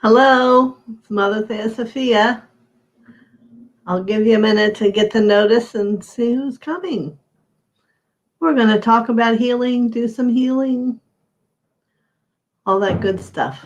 Hello, it's Mother Theosophia. I'll give you a minute to get the notice and see who's coming. We're going to talk about healing, do some healing, all that good stuff.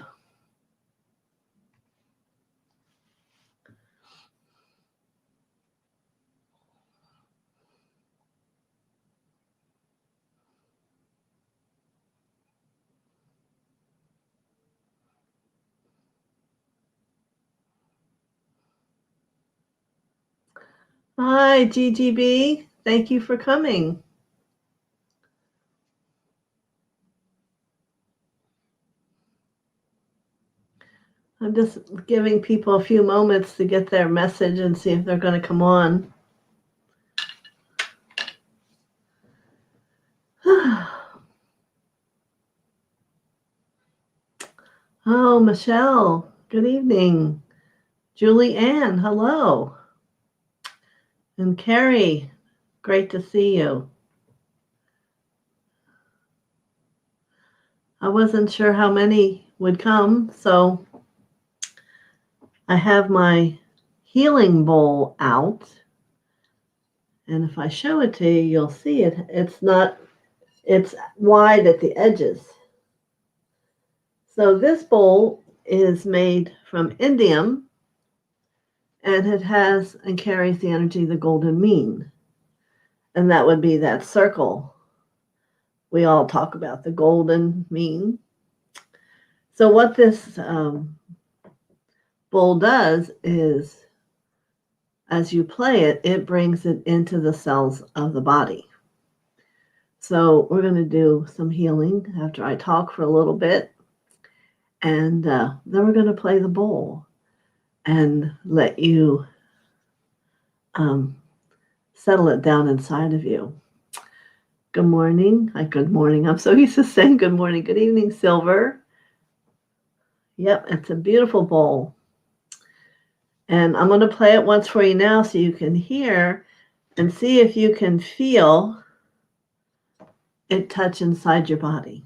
Hi, GGB. Thank you for coming. I'm just giving people a few moments to get their message and see if they're going to come on. Oh, Michelle, good evening. Julie Ann, hello. And Carrie, great to see you. I wasn't sure how many would come, so I have my healing bowl out. And if I show it to you, you'll see it. It's wide at the edges. So this bowl is made from indium, and it has and carries the energy of the golden mean. And that would be that circle. We all talk about the golden mean. So what this bowl does is, as you play it, it brings it into the cells of the body. So we're going to do some healing after I talk for a little bit. And then we're going to play the bowl and let you settle it down inside of you. Good morning. Good morning. I'm so used to saying good morning. Good evening, Silver. Yep, it's a beautiful bowl. And I'm going to play it once for you now so you can hear and see if you can feel it touch inside your body.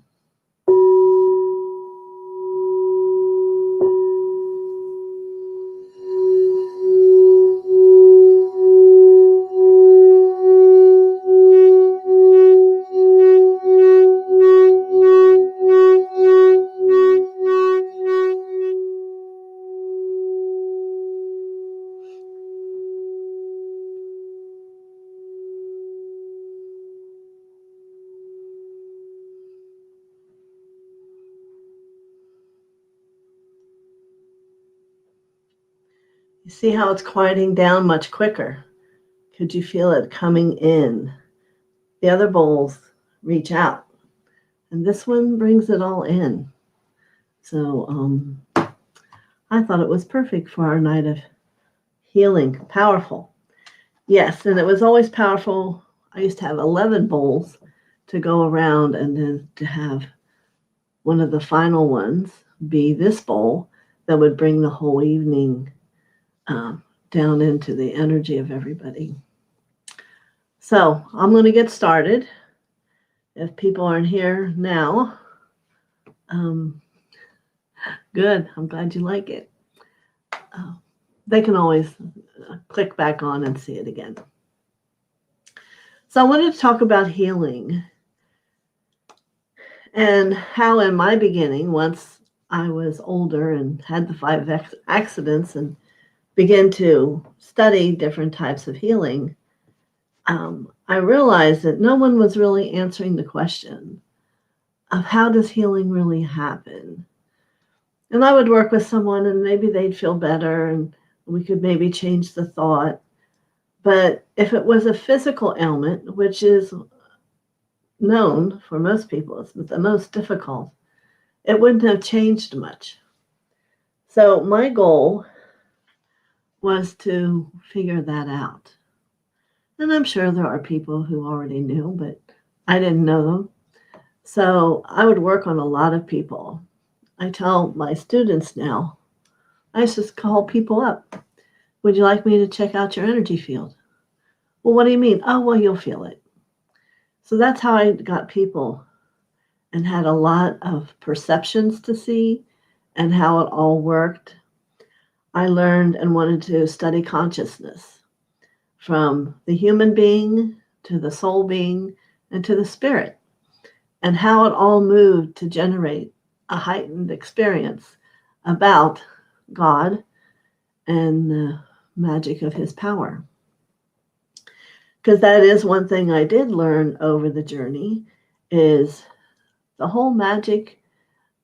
You see how it's quieting down much quicker? Could you feel it coming in? The other bowls reach out, and this one brings it all in. So I thought it was perfect for our night of healing. Powerful. Yes, and it was always powerful. I used to have 11 bowls to go around, and then to have one of the final ones be this bowl that would bring the whole evening down into the energy of everybody. So I'm going to get started. If people aren't here now, good. I'm glad you like it. They can always click back on and see it again. So I wanted to talk about healing and how in my beginning, once I was older and had the 5 accidents and began to study different types of healing, I realized that no one was really answering the question of how does healing really happen. And I would work with someone and maybe they'd feel better and we could maybe change the thought. But if it was a physical ailment, which is known for most people, it's the most difficult, it wouldn't have changed much. So my goal was to figure that out. And I'm sure there are people who already knew, but I didn't know them. So I would work on a lot of people. I tell my students now, I just call people up. Would you like me to check out your energy field? Well, what do you mean? Oh, well, you'll feel it. So that's how I got people and had a lot of perceptions to see and how it all worked, I learned and wanted to study consciousness from the human being to the soul being and to the spirit, and how it all moved to generate a heightened experience about God and the magic of his power. Because that is one thing I did learn over the journey, is the whole magic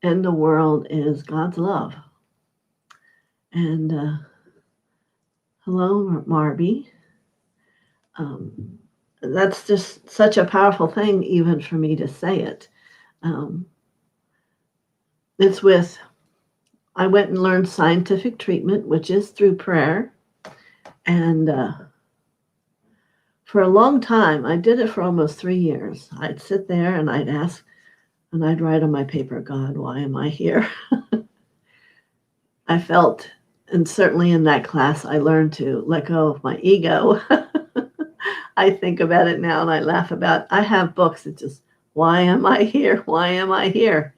in the world is God's love. And hello, Marby. That's just such a powerful thing, even for me to say it. It's with, I went and learned scientific treatment, which is through prayer. And for a long time, I did it for almost 3 years. I'd sit there and I'd ask, and I'd write on my paper, God, why am I here? I felt, and certainly in that class, I learned to let go of my ego. I think about it now and I laugh about it. I have books that just, why am I here? Why am I here?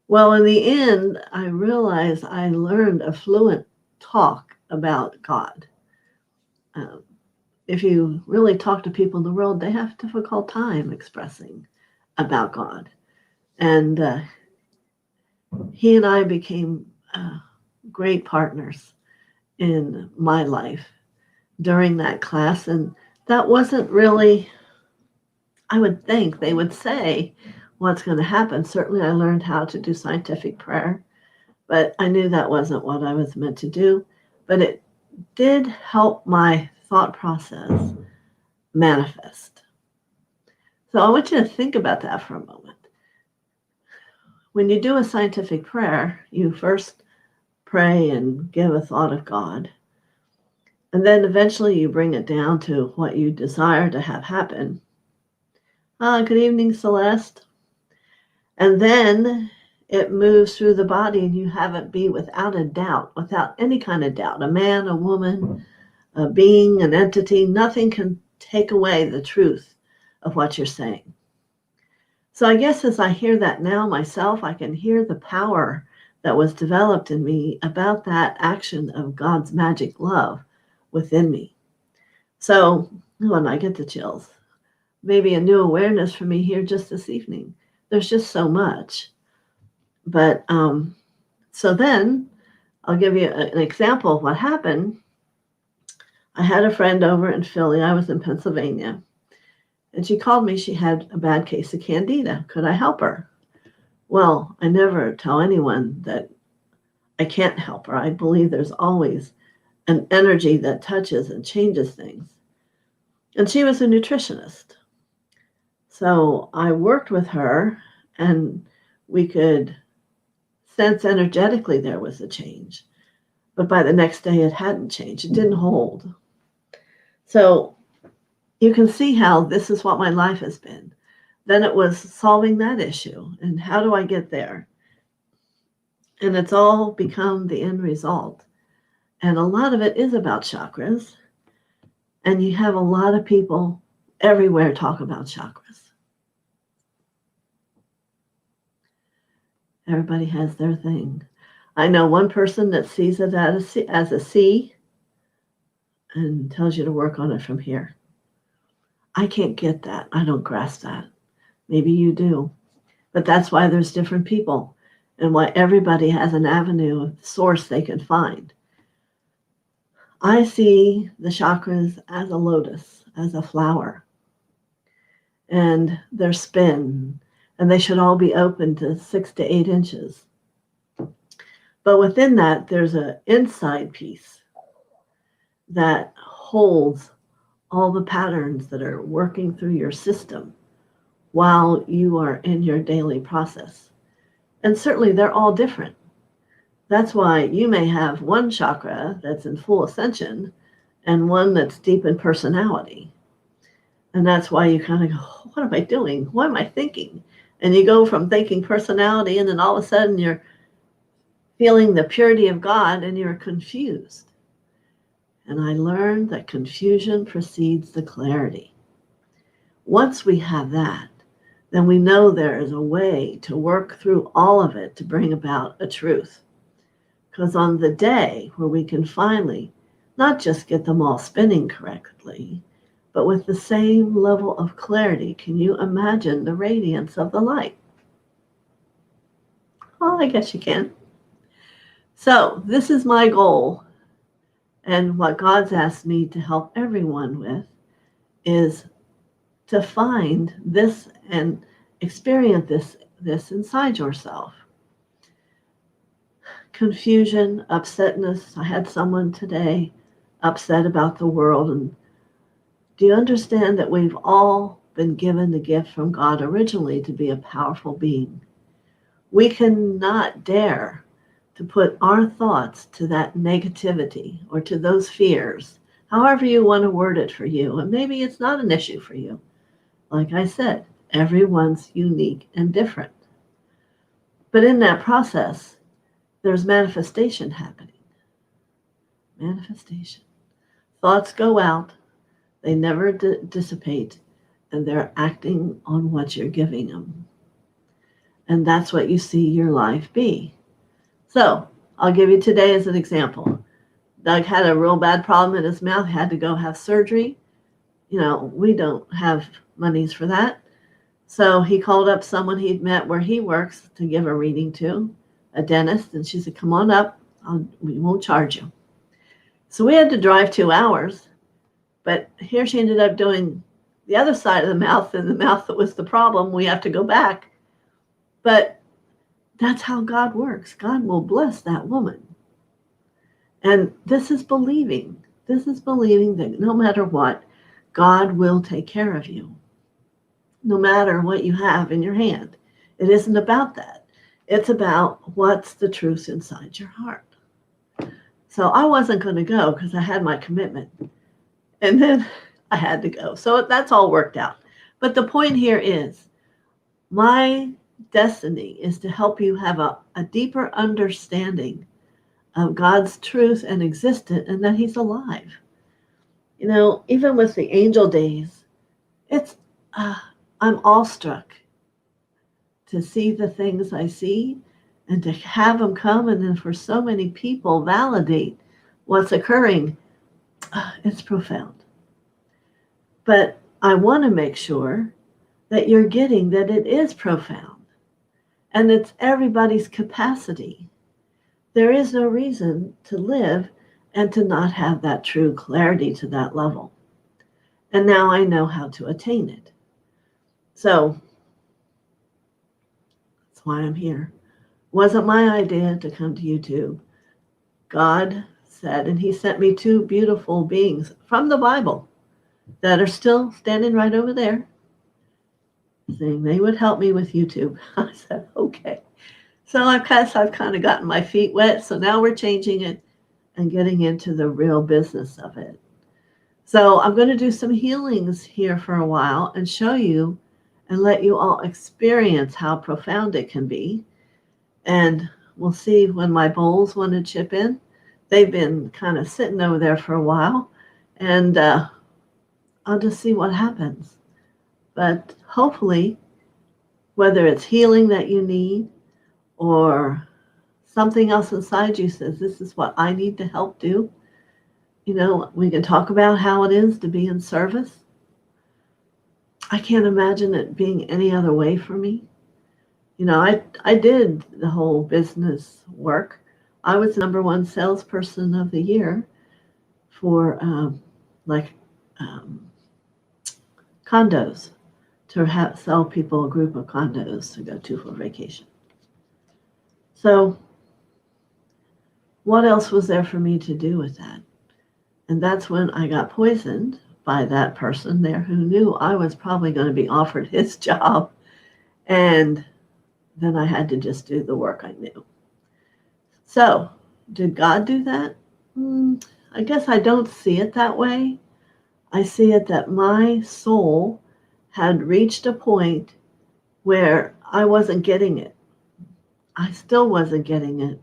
Well, in the end, I realized I learned a fluent talk about God. If you really talk to people in the world, they have a difficult time expressing about God. And he and I became great partners in my life during that class. And that wasn't really, I would think they would say what's going to happen. Certainly I learned how to do scientific prayer, but I knew that wasn't what I was meant to do. But it did help my thought process manifest. So I want you to think about that for a moment. When you do a scientific prayer, you first pray and give a thought of God. And then eventually you bring it down to what you desire to have happen. Good evening, Celeste. And then it moves through the body and you have it be without a doubt, without any kind of doubt. A man, a woman, a being, an entity, nothing can take away the truth of what you're saying. So I guess as I hear that now myself, I can hear the power that was developed in me about that action of God's magic love within me. So when I get the chills, maybe a new awareness for me here just this evening. There's just so much. But so then I'll give you an example of what happened. I had a friend over in Philly. I was in Pennsylvania. And she called me. She had a bad case of candida. Could I help her? Well, I never tell anyone that I can't help her. I believe there's always an energy that touches and changes things. And she was a nutritionist. So I worked with her and we could sense energetically there was a change. But by the next day, it hadn't changed. It didn't hold. So you can see how this is what my life has been. Then it was solving that issue. And how do I get there? And it's all become the end result. And a lot of it is about chakras. And you have a lot of people everywhere talk about chakras. Everybody has their thing. I know one person that sees it as a C and tells you to work on it from here. I can't get that. I don't grasp that. Maybe you do. But that's why there's different people and why everybody has an avenue of source they can find. I see the chakras as a lotus, as a flower, and their spin, and they should all be open to 6 to 8 inches. But within that, there's an inside piece that holds all the patterns that are working through your system while you are in your daily process. And certainly they're all different. That's why you may have one chakra that's in full ascension and one that's deep in personality. And that's why you kind of go, what am I doing? What am I thinking? And you go from thinking personality, and then all of a sudden you're feeling the purity of God and you're confused. And I learned that confusion precedes the clarity. Once we have that, then we know there is a way to work through all of it to bring about a truth. Because on the day where we can finally not just get them all spinning correctly, but with the same level of clarity, can you imagine the radiance of the light? Well, I guess you can. So this is my goal. And what God's asked me to help everyone with is to find this and experience this inside yourself. Confusion, upsetness. I had someone today upset about the world. And do you understand that we've all been given the gift from God originally to be a powerful being? We cannot dare to put our thoughts to that negativity or to those fears, however you want to word it for you. And maybe it's not an issue for you. Like I said, everyone's unique and different. But in that process, there's manifestation happening. Manifestation. Thoughts go out, they never dissipate, and they're acting on what you're giving them. And that's what you see your life be. So I'll give you today as an example. Doug had a real bad problem in his mouth, had to go have surgery. We don't have monies for that. So he called up someone he'd met where he works to give a reading to, a dentist, and she said, come on up, we won't charge you. So we had to drive 2 hours, but here she ended up doing the other side of the mouth, and the mouth that was the problem, we have to go back. But that's how God works. God will bless that woman. And this is believing. This is believing that no matter what, God will take care of you. No matter what you have in your hand. It isn't about that. It's about what's the truth inside your heart. So I wasn't going to go because I had my commitment. And then I had to go. So that's all worked out. But the point here is, my destiny is to help you have a deeper understanding of God's truth and existence, and that he's alive. Even with the angel days, I'm awestruck to see the things I see and to have them come, and then for so many people validate what's occurring. It's profound. But I want to make sure that you're getting that it is profound. And it's everybody's capacity. There is no reason to live and to not have that true clarity to that level. And now I know how to attain it. So that's why I'm here. It wasn't my idea to come to YouTube. God said, and he sent me 2 beautiful beings from the Bible that are still standing right over there, saying they would help me with YouTube. I said, okay. So I've kind of gotten my feet wet. So now we're changing it and getting into the real business of it. So I'm going to do some healings here for a while and show you and let you all experience how profound it can be. And we'll see when my bowls want to chip in. They've been kind of sitting over there for a while. And I'll just see what happens. But hopefully, whether it's healing that you need or something else inside you says, this is what I need to help do. We can talk about how it is to be in service. I can't imagine it being any other way for me. I did the whole business work. I was #1 salesperson of the year for condos, to sell people a group of condos to go to for vacation. So what else was there for me to do with that? And that's when I got poisoned by that person there who knew I was probably going to be offered his job. And then I had to just do the work I knew. So did God do that? I guess I don't see it that way. I see it that my soul had reached a point where I wasn't getting it. I still wasn't getting it,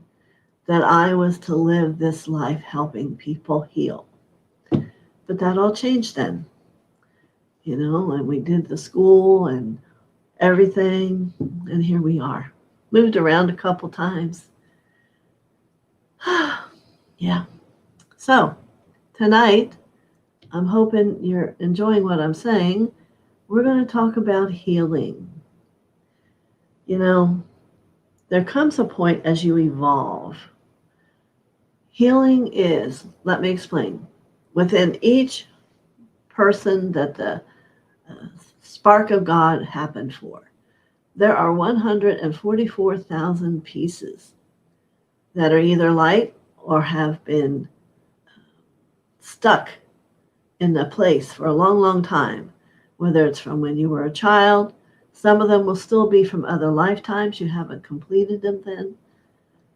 that I was to live this life helping people heal. But that all changed then. And we did the school, and everything, and here we are. Moved around a couple times. Yeah. So tonight, I'm hoping you're enjoying what I'm saying. We're going to talk about healing. You know, there comes a point as you evolve. Healing is, let me explain, within each person that the spark of God happened for, there are 144,000 pieces that are either light or have been stuck in a place for a long, long time, whether it's from when you were a child. Some of them will still be from other lifetimes. You haven't completed them then.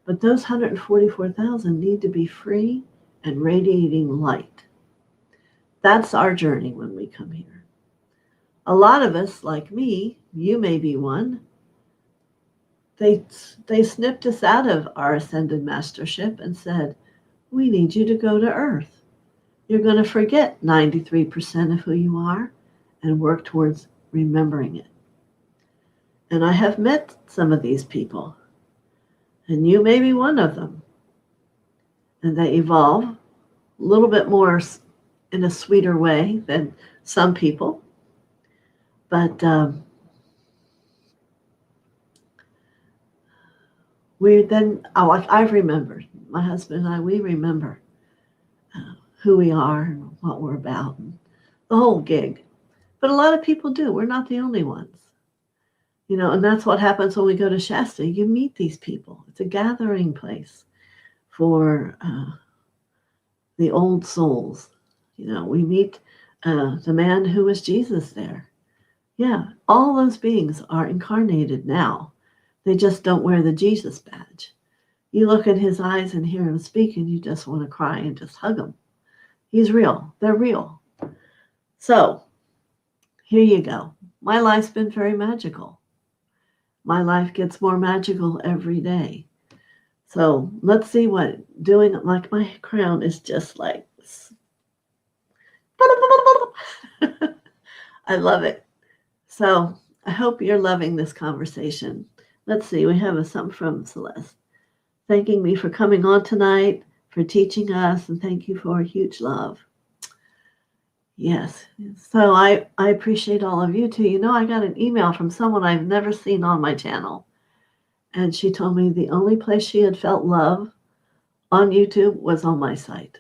But those 144,000 need to be free and radiating light. That's our journey when we come here. A lot of us, like me, you may be one, they snipped us out of our ascended mastership and said, we need you to go to Earth. You're going to forget 93% of who you are and work towards remembering it. And I have met some of these people, and you may be one of them. And they evolve a little bit more in a sweeter way than some people. But I've remembered, my husband and I, we remember who we are and what we're about, and the whole gig. But a lot of people do. We're not the only ones. You know, and that's what happens when we go to Shasta. You meet these people. It's a gathering place for the old souls. You know, we meet the man who was Jesus there. Yeah, all those beings are incarnated now. They just don't wear the Jesus badge. You look in his eyes and hear him speak, and you just want to cry and just hug him. He's real. They're real. So, here you go. My life's been very magical. My life gets more magical every day. So, let's see what doing it like my crown is just like. I love it. So, I hope you're loving this conversation. Let's see, we have something from Celeste. Thanking me for coming on tonight, for teaching us, and thank you for a huge love. Yes. So I appreciate all of you too. You know, I got an email from someone I've never seen on my channel. And she told me the only place she had felt love on YouTube was on my site.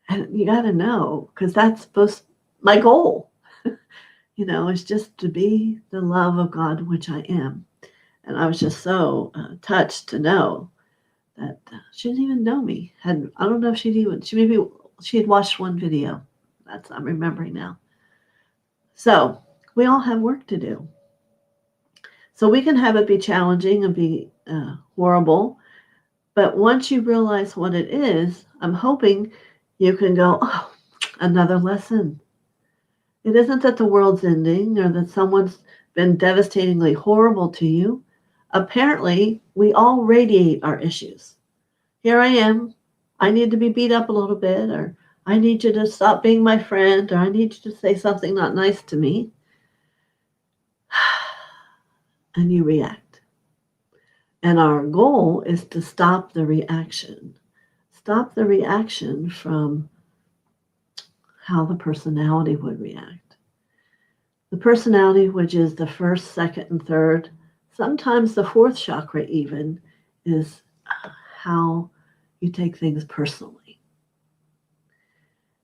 And you got to know, because that's my goal, you know, is just to be the love of God, which I am. And I was just so touched to know that she didn't even know me. I don't know if she had watched one video. I'm remembering now. So we all have work to do. So we can have it be challenging and be horrible. But once you realize what it is, I'm hoping you can go, oh, another lesson. It isn't that the world's ending or that someone's been devastatingly horrible to you. Apparently, we all radiate our issues. Here I am. I need to be beat up a little bit, or I need you to stop being my friend, or I need you to say something not nice to me. And you react. And our goal is to stop the reaction. Stop the reaction from how the personality would react. The personality, which is the first, second, and third, sometimes the fourth chakra even, is how you take things personally.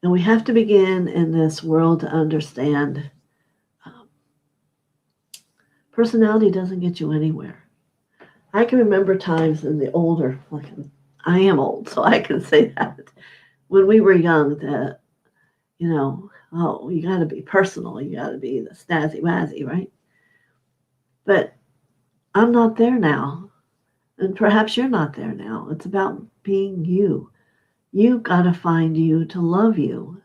And we have to begin in this world to understand personality doesn't get you anywhere. I can remember times in the older, I am old, so I can say that, when we were young, that, you know, oh, you got to be personal. You got to be the snazzy wazzy, right? But I'm not there now. And perhaps you're not there now. It's about being you. You got to find you to love you.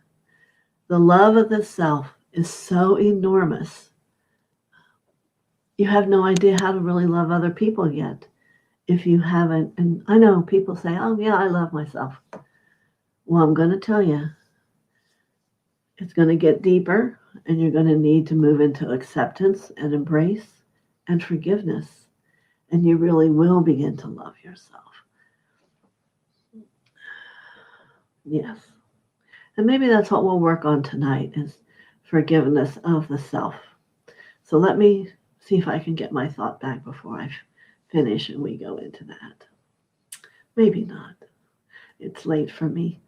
The love of the self is so enormous. You have no idea how to really love other people yet if you haven't. And I know people say, oh, yeah, I love myself. Well, I'm going to tell you, it's going to get deeper. And you're going to need to move into acceptance and embrace and forgiveness. And you really will begin to love yourself. Yes. And maybe that's what we'll work on tonight is forgiveness of the self. So let me see if I can get my thought back before I finish and we go into that. Maybe not. It's late for me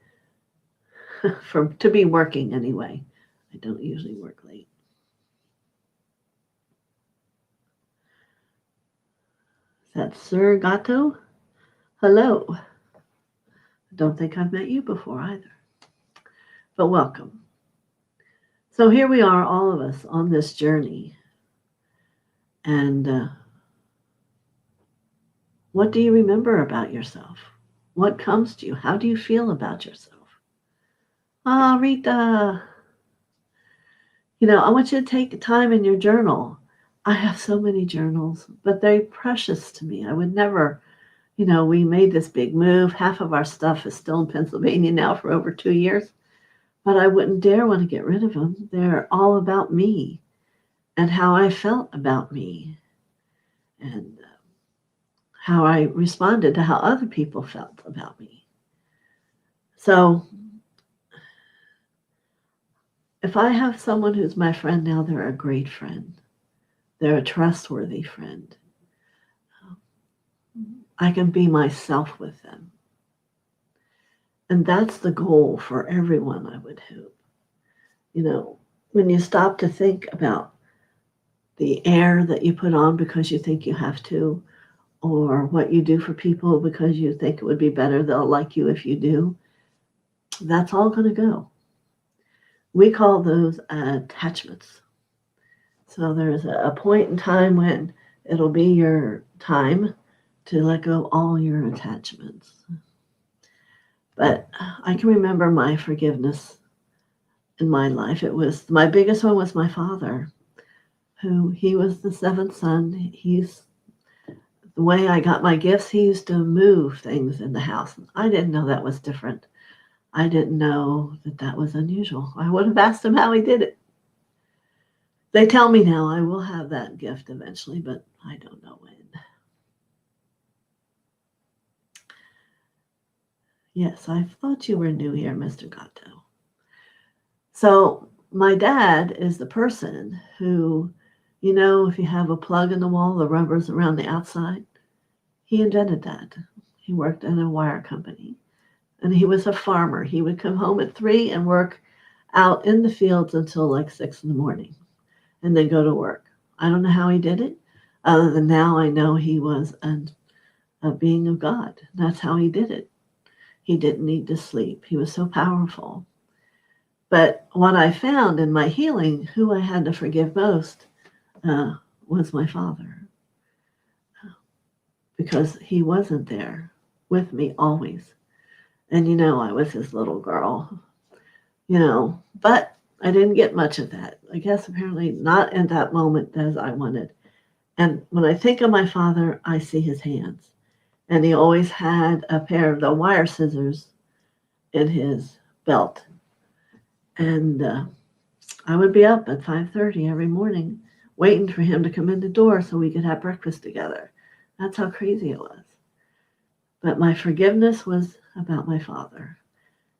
to be working anyway. I don't usually work late. Is that Sir Gato? Hello. I don't think I've met you before either. But welcome. So here we are, all of us, on this journey. And what do you remember about yourself? What comes to you? How do you feel about yourself? Ah, Rita. I want you to take time in your journal. I have so many journals, but they're precious to me. I would never, we made this big move. Half of our stuff is still in Pennsylvania now for over 2 years, but I wouldn't dare want to get rid of them. They're all about me and how I felt about me and how I responded to how other people felt about me. So if I have someone who's my friend now, they're a great friend. They're a trustworthy friend. I can be myself with them. And that's the goal for everyone, I would hope. When you stop to think about the air that you put on because you think you have to, or what you do for people because you think it would be better, they'll like you if you do, that's all going to go. We call those attachments. So there's a point in time when it'll be your time to let go all your attachments. But I can remember my forgiveness in my life. My biggest one was my father, he was the seventh son. The way I got my gifts, he used to move things in the house. I didn't know that was different. I didn't know that was unusual. I would have asked him how he did it. They tell me now I will have that gift eventually, but I don't know when. Yes, I thought you were new here, Mr. Gatto. So my dad is the person who, if you have a plug in the wall, the rubber's around the outside. He invented that. He worked at a wire company, and he was a farmer. He would come home at 3 and work out in the fields until like 6 in the morning, and then go to work. I don't know how he did it, other than now I know he was a being of God. That's how he did it. He didn't need to sleep. He was so powerful. But what I found in my healing, who I had to forgive most, was my father. Because he wasn't there with me always. And I was his little girl, but I didn't get much of that. I guess apparently not in that moment as I wanted. And when I think of my father, I see his hands. And he always had a pair of the wire scissors in his belt. And I would be up at 5:30 every morning waiting for him to come in the door so we could have breakfast together. That's how crazy it was. But my forgiveness was about my father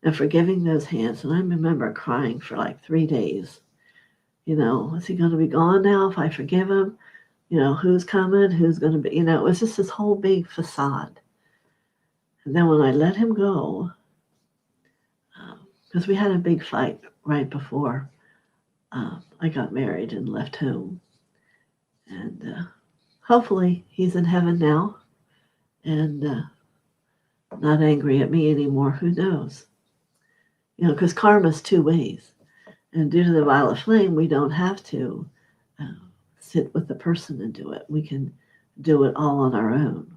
and forgiving those hands. And I remember crying for like 3 days. Is he going to be gone now if I forgive him? Who's coming? Who's going to be? It was just this whole big facade. And then when I let him go, because we had a big fight right before I got married and left home. And hopefully he's in heaven now and not angry at me anymore. Who knows? Because karma's 2 ways. And due to the violet flame, we don't have to sit with the person and do it. We can do it all on our own.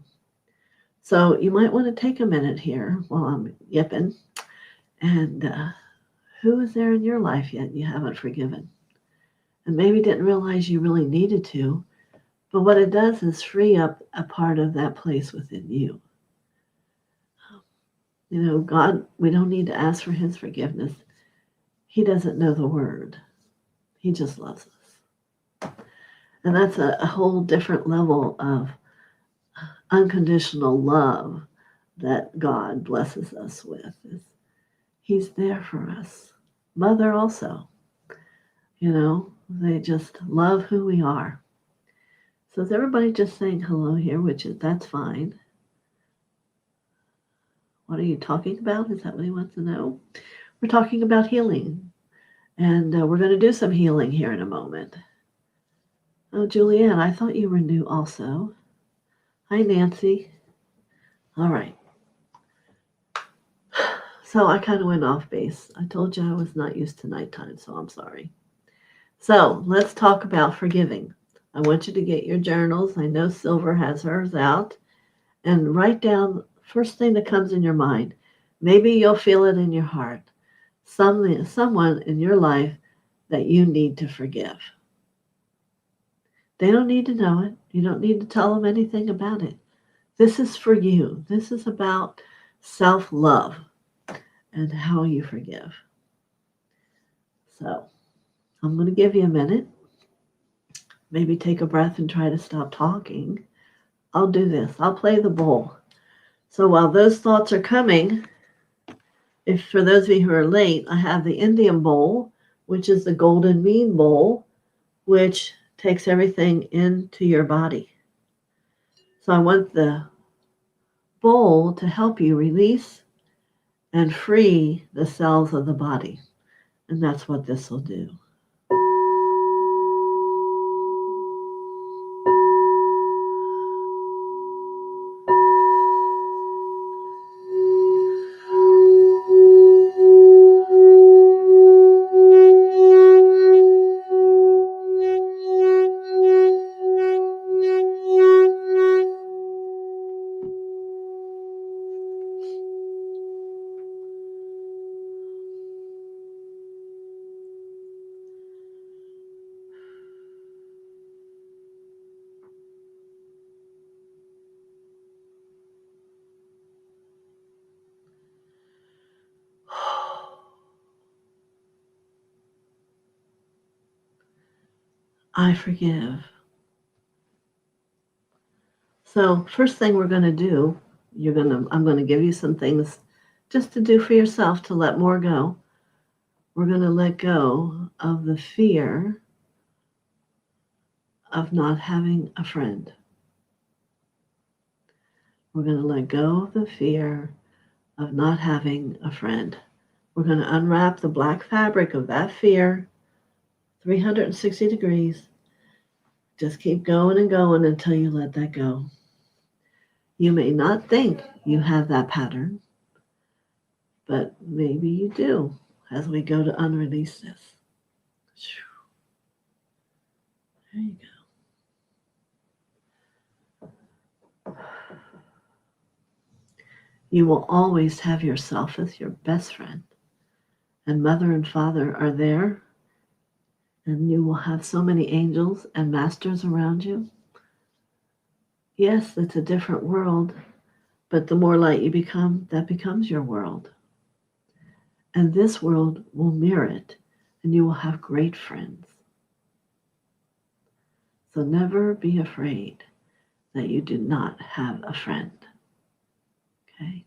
So you might want to take a minute here while I'm yipping. And who is there in your life yet you haven't forgiven? And maybe didn't realize you really needed to. But what it does is free up a part of that place within you. God, we don't need to ask for his forgiveness. He doesn't know the word. He just loves us. And that's a whole different level of unconditional love that God blesses us with. He's there for us. Mother also, they just love who we are. So is everybody just saying hello here, that's fine. What are you talking about? Is that what he wants to know? We're talking about healing. And we're going to do some healing here in a moment. Oh, Julianne, I thought you were new also. Hi, Nancy. All right. So I kind of went off base. I told you I was not used to nighttime, so I'm sorry. So let's talk about forgiving. I want you to get your journals. I know Silver has hers out. And write down first thing that comes in your mind. Maybe you'll feel it in your heart. Someone in your life that you need to forgive. They don't need to know it. You don't need to tell them anything about it. This is for you. This is about self-love and how you forgive. So I'm going to give you a minute. Maybe take a breath and try to stop talking. I'll do this. I'll play the bowl. So while those thoughts are coming, if for those of you who are late, I have the Indian bowl, which is the golden mean bowl, which takes everything into your body. So I want the bowl to help you release and free the cells of the body. And that's what this will do. I forgive. So first thing we're going to do, I'm going to give you some things just to do for yourself to let more go. We're going to let go of the fear of not having a friend. We're going to let go of the fear of not having a friend. We're going to unwrap the black fabric of that fear, 360 degrees. Just keep going and going until you let that go. You may not think you have that pattern, but maybe you do as we go to unrelease this. There you go. You will always have yourself as your best friend, and mother and father are there, and you will have so many angels and masters around you. Yes, it's a different world, but the more light you become, that becomes your world. And this world will mirror it, and you will have great friends. So never be afraid that you do not have a friend. Okay?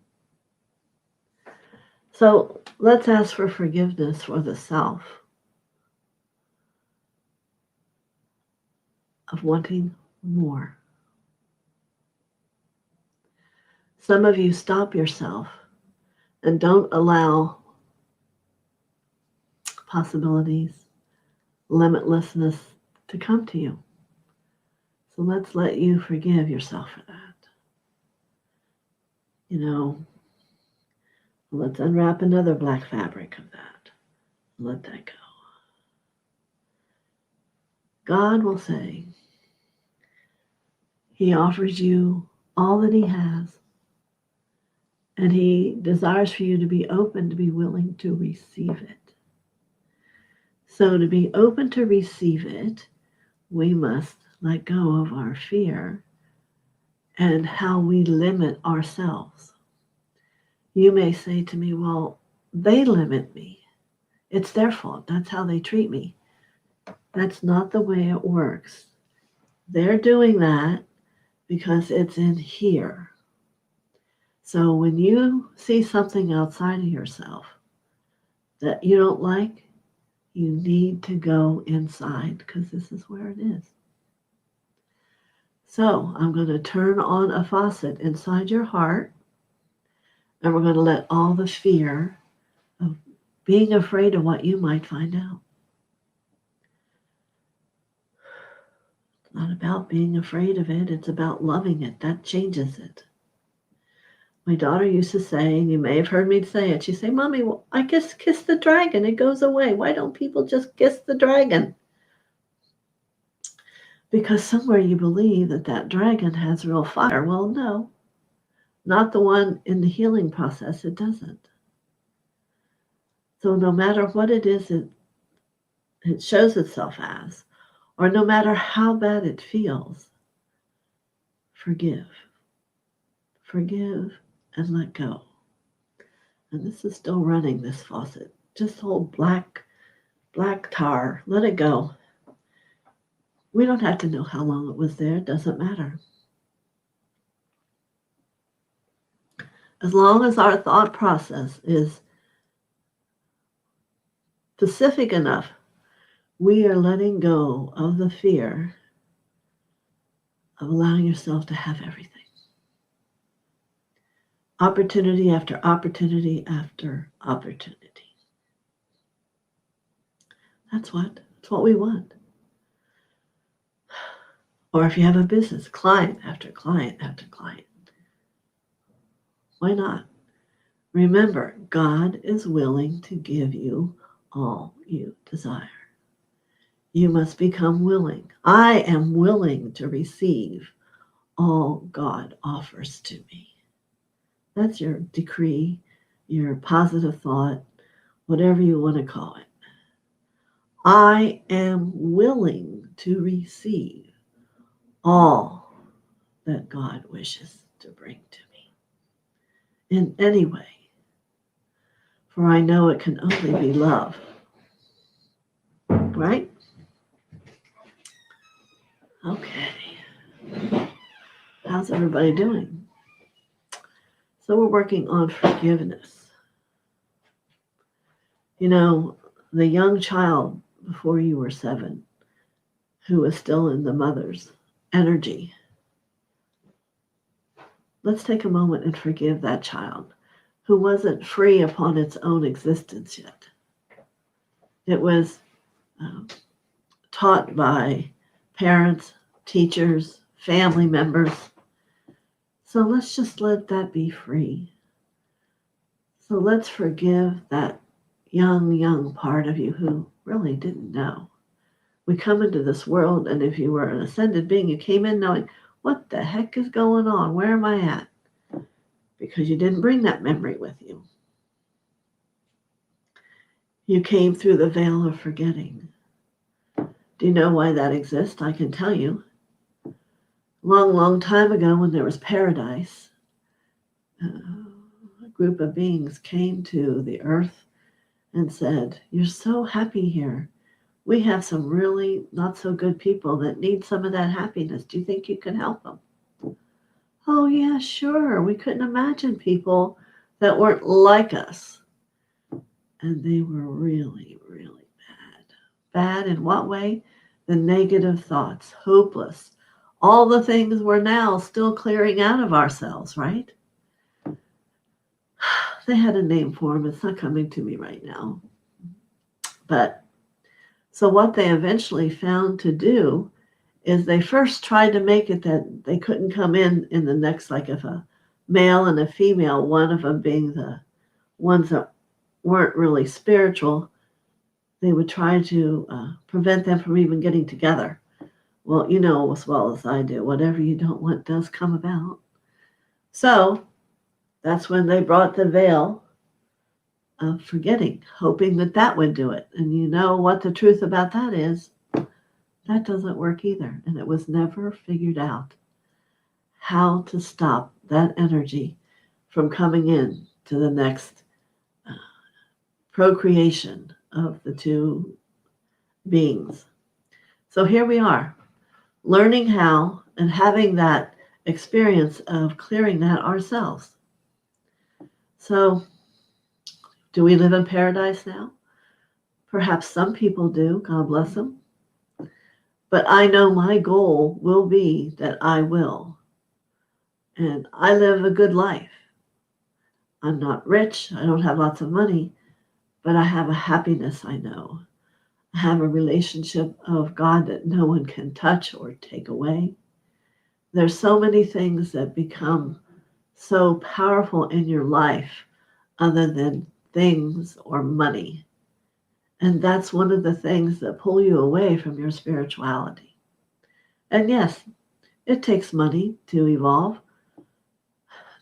So let's ask for forgiveness for the self of wanting more. Some of you stop yourself and don't allow possibilities, limitlessness to come to you. So let's let you forgive yourself for that. Let's unwrap another black fabric of that. Let that go. God will say, He offers you all that He has, and He desires for you to be open, to be willing to receive it. So to be open to receive it, we must let go of our fear and how we limit ourselves. You may say to me, well, they limit me. It's their fault. That's how they treat me. That's not the way it works. They're doing that because it's in here. So when you see something outside of yourself that you don't like, you need to go inside because this is where it is. So I'm going to turn on a faucet inside your heart, and we're going to let all the fear of being afraid of what you might find out. It's not about being afraid of it, it's about loving it. That changes it. My daughter used to say, and you may have heard me say it, she'd say, Mommy, well, I just kiss the dragon, it goes away. Why don't people just kiss the dragon? Because somewhere you believe that that dragon has real fire. Well, no, not the one in the healing process. It doesn't. So no matter what it is it shows itself as, or no matter how bad it feels, forgive. Forgive and let go. And this is still running, this faucet. Just hold black tar. Let it go. We don't have to know how long it was there. It doesn't matter. As long as our thought process is specific enough, we are letting go of the fear of allowing yourself to have everything. Opportunity after opportunity after opportunity. That's what we want. Or if you have a business, client after client after client. Why not? Remember, God is willing to give you all you desire. You must become willing. I am willing to receive all God offers to me. That's your decree, your positive thought, whatever you want to call it. I am willing to receive all that God wishes to bring to me in any way, for I know it can only be love. Right? Okay. How's everybody doing? So we're working on forgiveness. You know, the young child before you were 7 who was still in the mother's energy. Let's take a moment and forgive that child who wasn't free upon its own existence yet. It was taught by parents, teachers, family members. So let's just let that be free. So let's forgive that young part of you who really didn't know. We come into this world, and if you were an ascended being, you came in knowing, what the heck is going on? Where am I at? Because you didn't bring that memory with you. You came through the veil of forgetting. Do you know why that exists? I can tell you. Long time ago, when there was paradise, a group of beings came to the earth and said, you're so happy here. We have some really not so good people that need some of that happiness. Do you think you can help them? Oh, yeah, sure. We couldn't imagine people that weren't like us. And they were really, really bad. Bad in what way? The negative thoughts, hopeless. All the things we're now still clearing out of ourselves, right? They had a name for them. It's not coming to me right now. But so what they eventually found to do is they first tried to make it that they couldn't come in the next, like if a male and a female, one of them being the ones that weren't really spiritual, they would try to prevent them from even getting together. Well, you know as well as I do, whatever you don't want does come about. So that's when they brought the veil of forgetting, hoping that that would do it. And you know what the truth about that is? That doesn't work either. And it was never figured out how to stop that energy from coming in to the next procreation of the two beings. So here we are, learning how and having that experience of clearing that ourselves. So, do we live in paradise now? Perhaps some people do, God bless them. But I know my goal will be that I will. And I live a good life. I'm not rich, I don't have lots of money, but I have a happiness I know. I have a relationship of God that no one can touch or take away. There's so many things that become so powerful in your life other than things or money. And that's one of the things that pull you away from your spirituality. And yes, it takes money to evolve.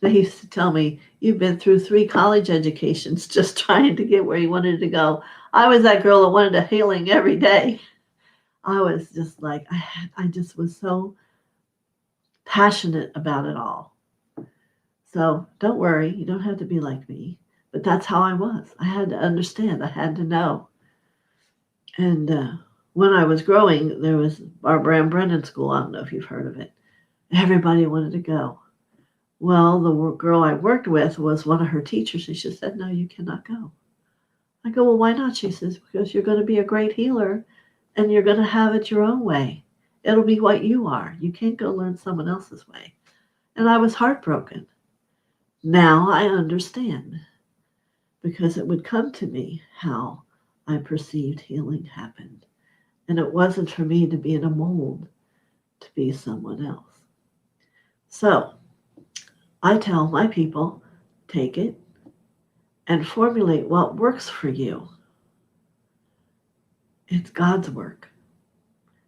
They used to tell me, you've been through 3 college educations just trying to get where you wanted to go. I was that girl that wanted a healing every day. I was just like, I just was so passionate about it all. So don't worry, you don't have to be like me. But that's how I was. I had to understand, I had to know. And when I was growing, there was Barbara Ann Brennan School. I don't know if you've heard of it. Everybody wanted to go. Well, the girl I worked with was one of her teachers, and she said, no, you cannot go. I go, well, why not? She says, because you're going to be a great healer, and you're going to have it your own way. It'll be what you are. You can't go learn someone else's way. And I was heartbroken. Now I understand, because it would come to me how I perceived healing happened. And it wasn't for me to be in a mold to be someone else. So I tell my people, take it and formulate what works for you. It's God's work.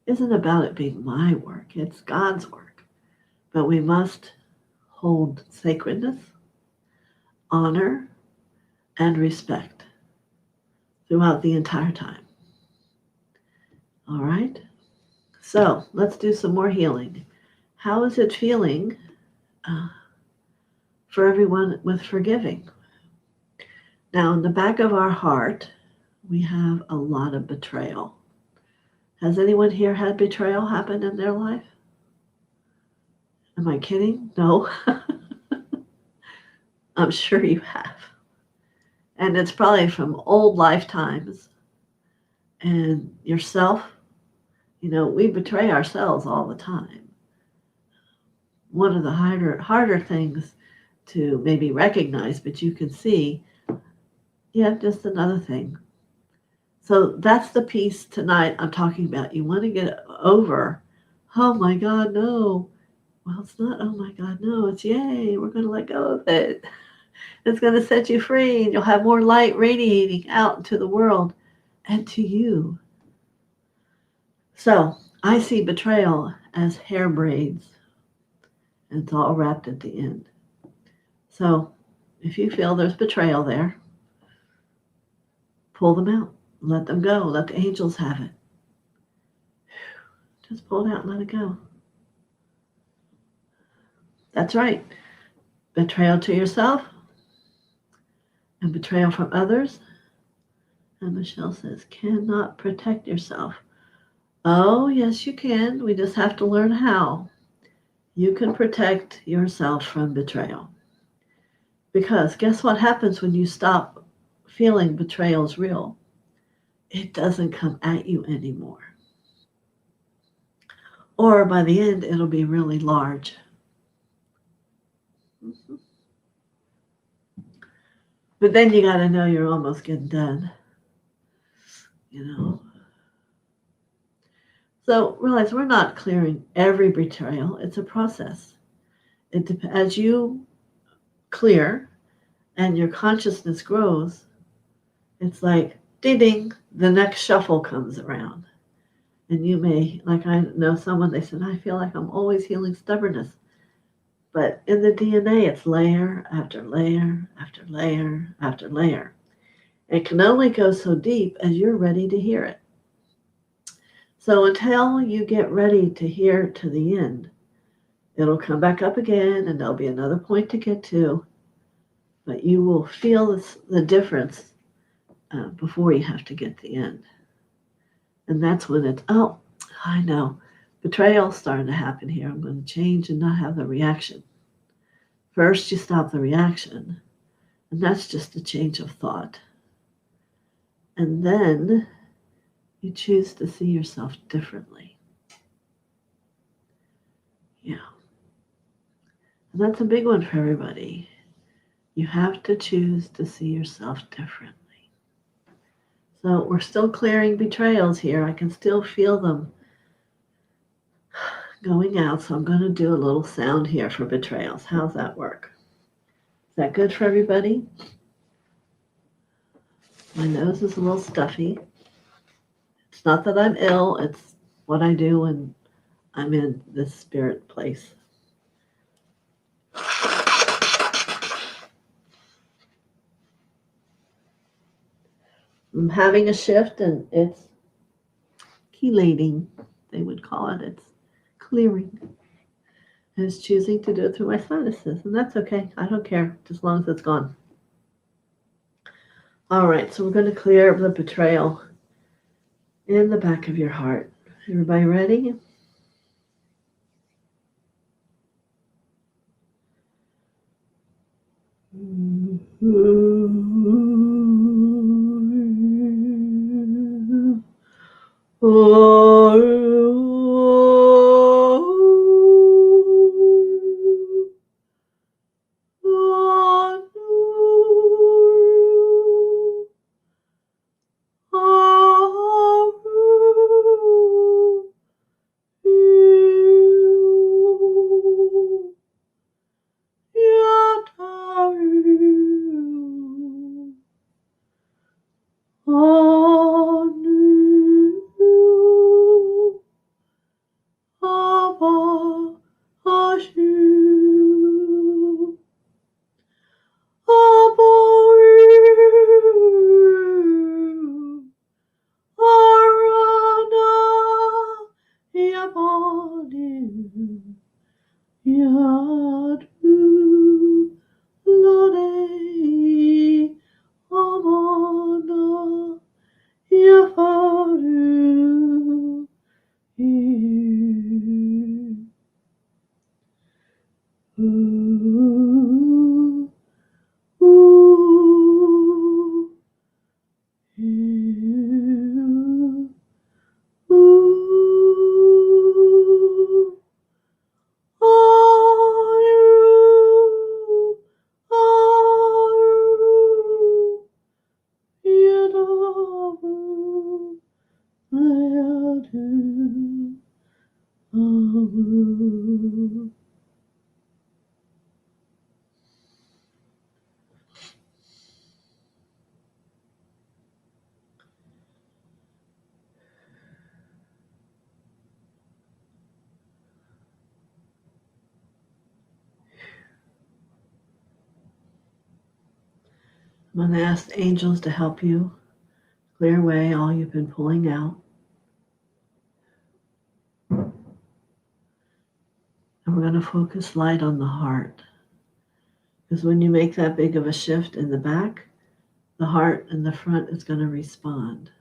It isn't about it being my work. It's God's work. But we must hold sacredness, honor, and respect throughout the entire time. All right? So let's do some more healing. How is it feeling for everyone with forgiving? Now, in the back of our heart, we have a lot of betrayal. Has anyone here had betrayal happen in their life? Am I kidding? No. I'm sure you have. And it's probably from old lifetimes and yourself. You know, we betray ourselves all the time. One of the harder things to maybe recognize, but you can see, yeah, just another thing. So that's the piece tonight I'm talking about. You want to get over, oh my God, no. Well, it's not, oh my God, no. It's yay, we're going to let go of it. It's going to set you free, and you'll have more light radiating out into the world and to you. So I see betrayal as hair braids, and it's all wrapped at the end. So if you feel there's betrayal there, pull them out. Let them go. Let the angels have it. Just pull it out and let it go. That's right. Betrayal to yourself and betrayal from others. And Michelle says, cannot protect yourself. Oh, yes, you can. We just have to learn how. You can protect yourself from betrayal. Because guess what happens when you stop feeling betrayal is real? It doesn't come at you anymore. Or by the end, it'll be really large. Mm-hmm. But then you got to know you're almost getting done. You know. So realize we're not clearing every betrayal. It's a process. As you clear and your consciousness grows, it's like, ding, ding, the next shuffle comes around. And you may, like I know someone, they said, I feel like I'm always healing stubbornness. But in the DNA, it's layer after layer after layer after layer. It can only go so deep as you're ready to hear it. So until you get ready to hear to the end, it'll come back up again, and there'll be another point to get to. But you will feel the difference before you have to get to the end. And that's when it's, oh, I know. Betrayal's starting to happen here. I'm going to change and not have the reaction. First, you stop the reaction, and that's just a change of thought. And then you choose to see yourself differently. Yeah. And that's a big one for everybody. You have to choose to see yourself differently. So we're still clearing betrayals here. I can still feel them going out. So I'm going to do a little sound here for betrayals. How's that work? Is that good for everybody? My nose is a little stuffy. It's not that I'm ill. It's what I do when I'm in this spirit place. I'm having a shift, and it's chelating, they would call it. It's clearing. And it's choosing to do it through my sinuses, and that's okay. I don't care, as long as it's gone. All right, so we're going to clear the betrayal in the back of your heart. Everybody ready? I'm going to ask the angels to help you clear away all you've been pulling out. And we're going to focus light on the heart. Because when you make that big of a shift in the back, the heart in the front is going to respond.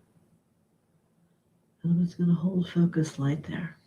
And I'm just going to hold focus light there.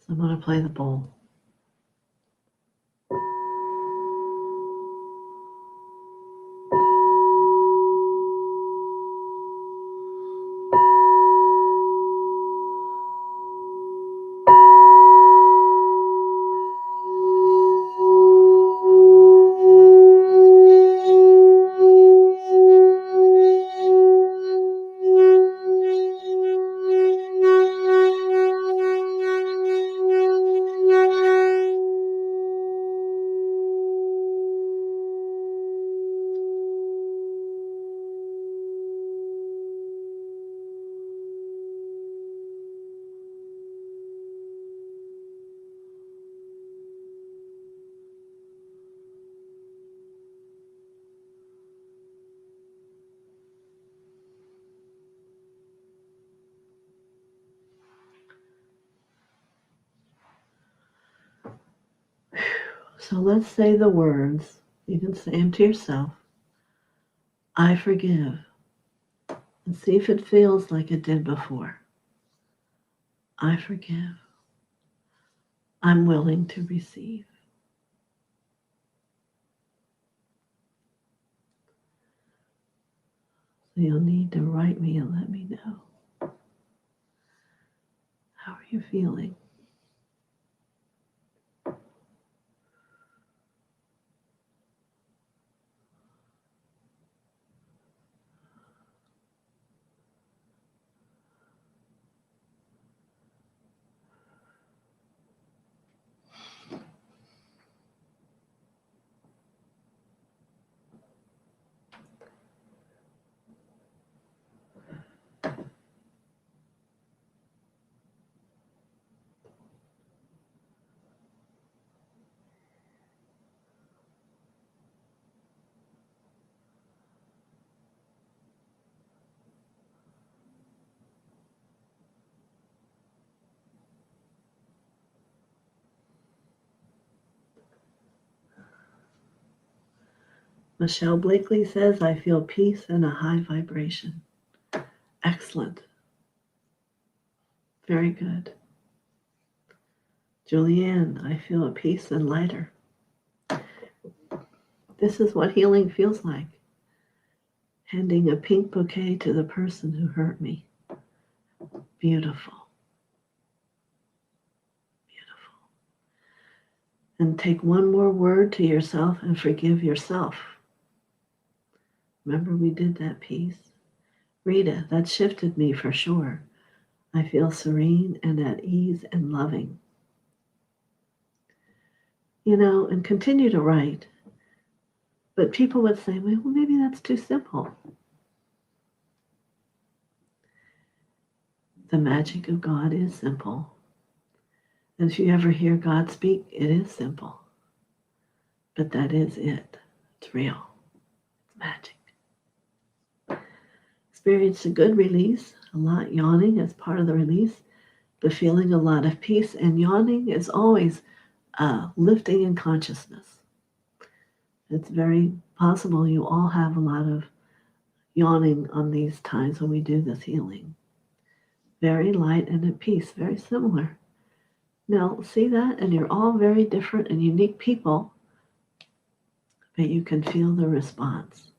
So I'm going to play the bowl. So let's say the words. You can say them to yourself. I forgive. And see if it feels like it did before. I forgive. I'm willing to receive. So you'll need to write me and let me know. How are you feeling? Michelle Blakely says, I feel peace and a high vibration. Excellent. Very good. Julianne, I feel a peace and lighter. This is what healing feels like. Handing a pink bouquet to the person who hurt me. Beautiful. Beautiful. And take one more word to yourself and forgive yourself. Remember we did that piece? Rita, that shifted me for sure. I feel serene and at ease and loving. And continue to write. But people would say, well, maybe that's too simple. The magic of God is simple. And if you ever hear God speak, it is simple. But that is it. It's real. It's magic. Experience a good release. A lot yawning as part of the release. But feeling a lot of peace. And yawning is always lifting in consciousness. It's very possible you all have a lot of yawning on these times when we do this healing. Very light and at peace, very similar. Now, see that? And you're all very different and unique people, but you can feel the response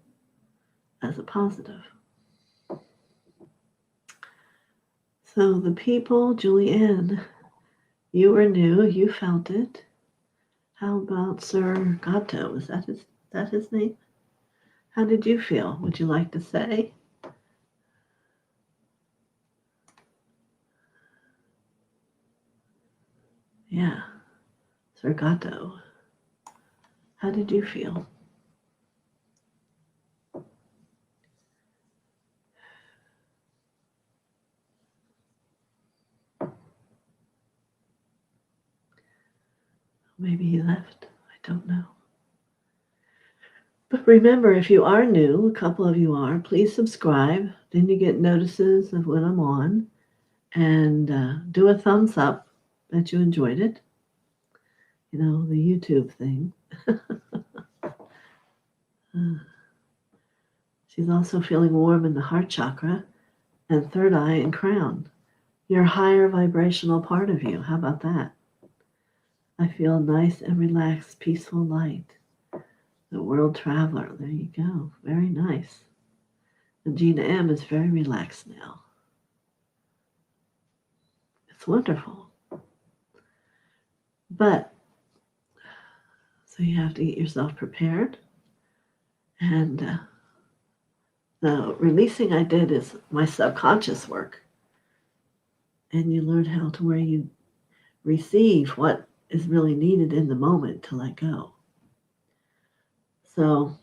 as a positive. So the people, Julianne, you were new, you felt it. How about Sir Gato? Is that his name? How did you feel? Would you like to say? Yeah, Sir Gato. How did you feel? Maybe he left. I don't know. But remember, if you are new, a couple of you are, please subscribe. Then you get notices of when I'm on. And do a thumbs up that you enjoyed it. The YouTube thing. She's also feeling warm in the heart chakra and third eye and crown. Your higher vibrational part of you. How about that? I feel nice and relaxed, peaceful light. The world traveler. There you go. Very nice. And Gina M is very relaxed now. It's wonderful. But, so you have to get yourself prepared. And the releasing I did is my subconscious work. And you learn how to where you receive what is really needed in the moment to let go. So,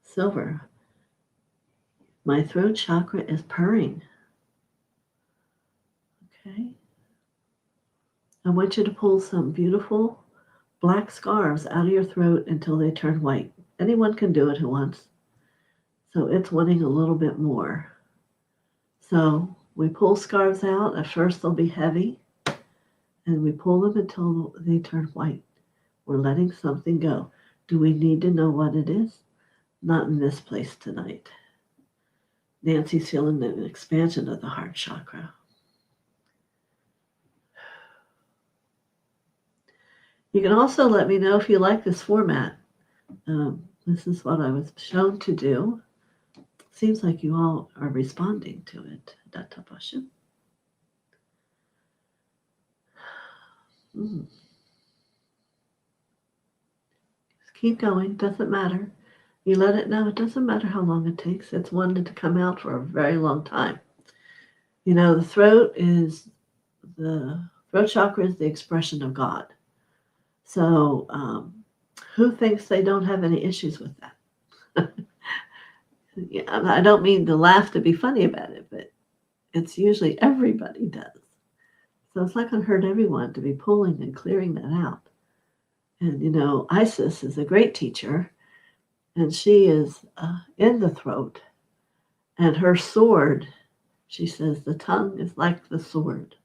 Silver, my throat chakra is purring. Okay. I want you to pull some beautiful black scarves out of your throat until they turn white. Anyone can do it who wants. So it's wanting a little bit more. So we pull scarves out. At first they'll be heavy. And we pull them until they turn white. We're letting something go. Do we need to know what it is? Not in this place tonight. Nancy's feeling an expansion of the heart chakra. You can also let me know if you like this format. This is what I was shown to do. Seems like you all are responding to it. Databasha. Just keep going. Doesn't matter. You let it know. It doesn't matter how long it takes. It's wanted to come out for a very long time. You know, the throat chakra is the expression of God. So who thinks they don't have any issues with that? Yeah, I don't mean to laugh to be funny about it, but it's usually everybody does. So it's not going to hurt everyone to be pulling and clearing that out. And, you know, Isis is a great teacher, and she is in the throat. And her sword, she says, the tongue is like the sword.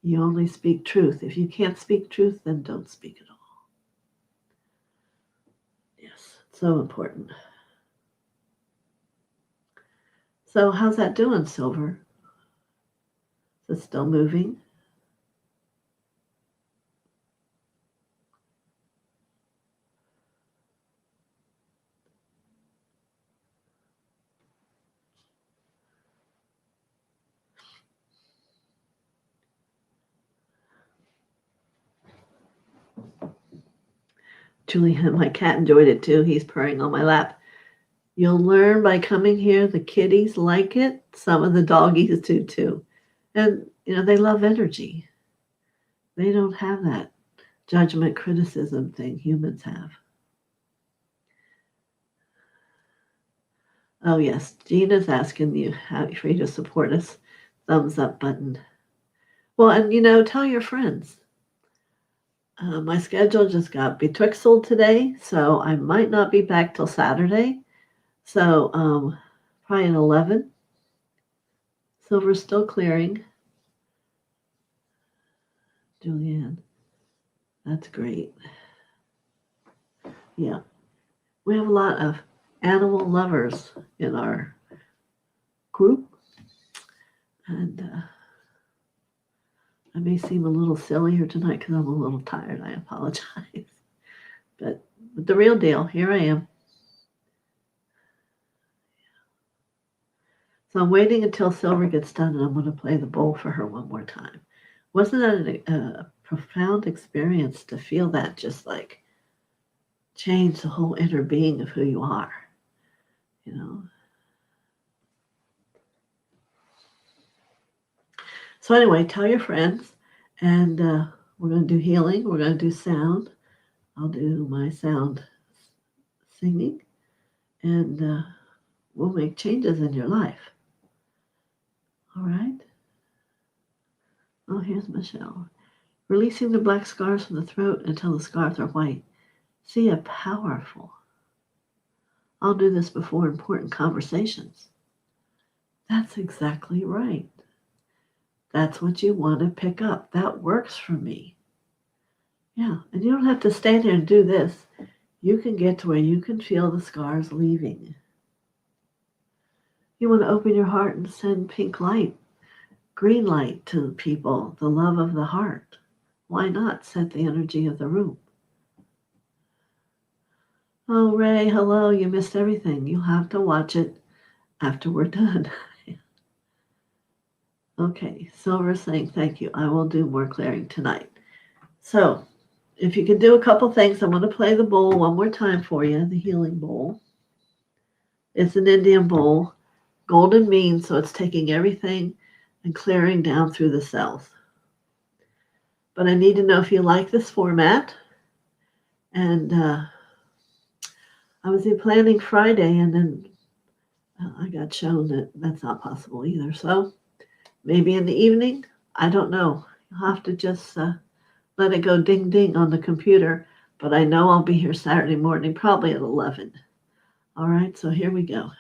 You only speak truth. If you can't speak truth, then don't speak at all. Yes, so important. So how's that doing, Silver? Is it still moving? Julian, my cat enjoyed it too. He's purring on my lap. You'll learn by coming here. The kitties like it. Some of the doggies do too. And, you know, they love energy. They don't have that judgment, criticism thing humans have. Oh, yes. Gina's asking you for you to support us. Thumbs up button. Well, and, you know, tell your friends. My schedule just got betwixtled today, so I might not be back till Saturday. So probably at 11. Silver's still clearing. Julianne, that's great. Yeah, we have a lot of animal lovers in our group, and I may seem a little silly here tonight because I'm a little tired. I apologize. But the real deal, here I am. So I'm waiting until Silver gets done, and I'm going to play the bowl for her one more time. Wasn't that a profound experience to feel that just like change the whole inner being of who you are, you know? So anyway, tell your friends, and we're going to do healing. We're going to do sound. I'll do my sound singing, and we'll make changes in your life. All right? Oh, here's Michelle. Releasing the black scars from the throat until the scars are white. See a powerful. I'll do this before important conversations. That's exactly right. That's what you want to pick up. That works for me. Yeah, and you don't have to stand here and do this. You can get to where you can feel the scars leaving. You want to open your heart and send pink light, green light to people, the love of the heart. Why not set the energy of the room? Oh, Ray, hello. You missed everything. You'll have to watch it after we're done. Okay, Silver saying thank you. I will do more clearing tonight. So, if you can do a couple things, I'm going to play the bowl one more time for you, the healing bowl. It's an Indian bowl, golden mean, so it's taking everything and clearing down through the cells. But I need to know if you like this format. And I was planning Friday, and then I got shown that that's not possible either. So maybe in the evening, I don't know. You'll have to just let it go ding ding on the computer. But I know I'll be here Saturday morning, probably at 11. All right, so here we go.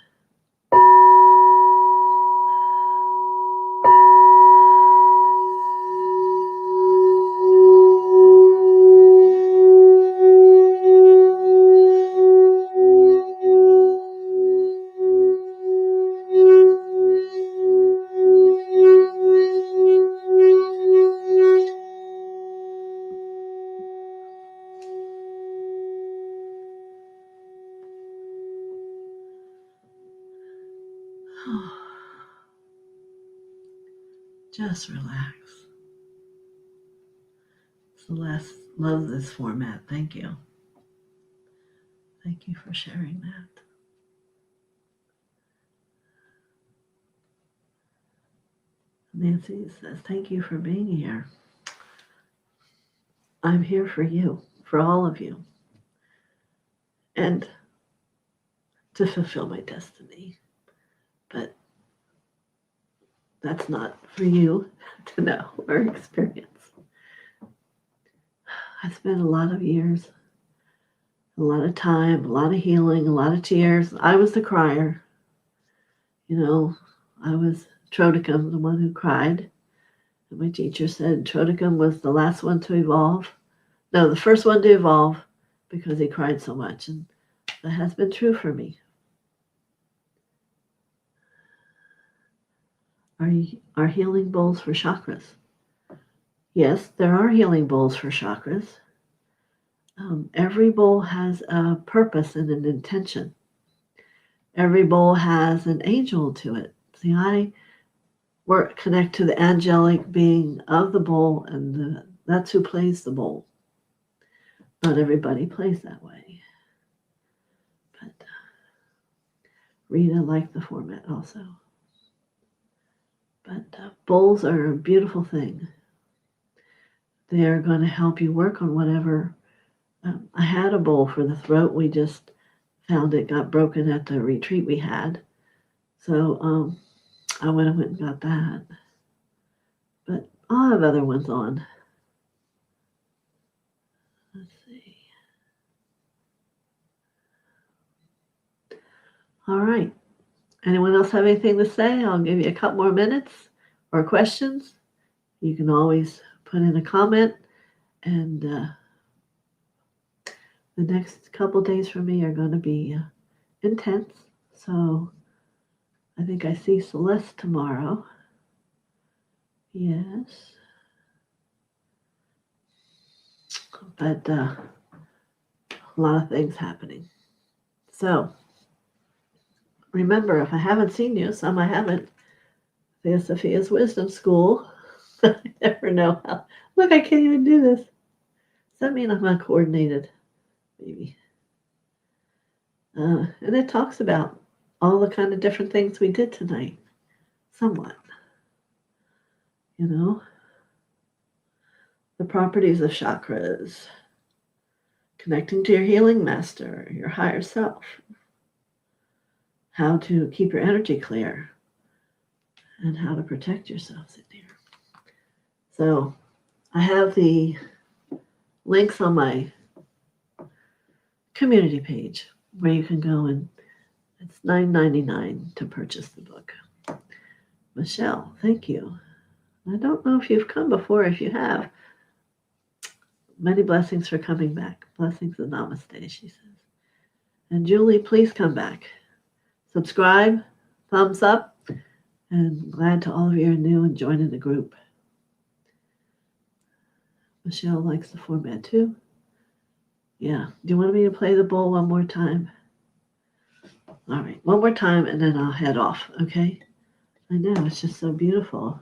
Just relax. Celeste, love this format. Thank you. Thank you for sharing that. Nancy says, thank you for being here. I'm here for you, for all of you, and to fulfill my destiny. But that's not for you to know or experience. I spent a lot of years, a lot of time, a lot of healing, a lot of tears. I was the crier. You know, I was Trodicum, the one who cried. And my teacher said Trodicum was the last one to evolve. No, the first one to evolve because he cried so much. And that has been true for me. Are healing bowls for chakras? Yes, there are healing bowls for chakras. Every bowl has a purpose and an intention. Every bowl has an angel to it. See, I connect to the angelic being of the bowl, and that's who plays the bowl. Not everybody plays that way. But Rita liked the format also. But bowls are a beautiful thing. They are going to help you work on whatever. I had a bowl for the throat. We just found it got broken at the retreat we had. So I went and got that. But I'll have other ones on. Let's see. All right. Anyone else have anything to say? I'll give you a couple more minutes or questions. You can always put in a comment. And the next couple days for me are going to be intense. So I think I see Celeste tomorrow. Yes. But a lot of things happening. So remember, if I haven't seen you, some I haven't, Theosophia's Wisdom School. I never know how. Look, I can't even do this. Does that mean I'm uncoordinated? Maybe. And it talks about all the kind of different things we did tonight. Somewhat. You know? The properties of chakras. Connecting to your healing master, your higher self. How to keep your energy clear. And how to protect yourselves in here. So I have the links on my community page where you can go, and it's $9.99 to purchase the book. Michelle, thank you. I don't know if you've come before. If you have, many blessings for coming back. Blessings and namaste, she says. And Julie, please come back. Subscribe, thumbs up, and glad to all of you are new and joining the group. Michelle likes the format too. Yeah. Do you want me to play the bowl one more time? All right. One more time and then I'll head off. Okay? I know. It's just so beautiful.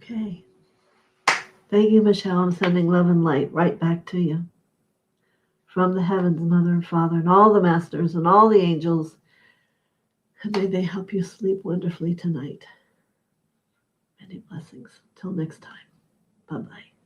Okay. Thank you, Michelle. I'm sending love and light right back to you. From the heavens, Mother and Father, and all the masters and all the angels. And may they help you sleep wonderfully tonight. Many blessings. Till next time. Bye-bye.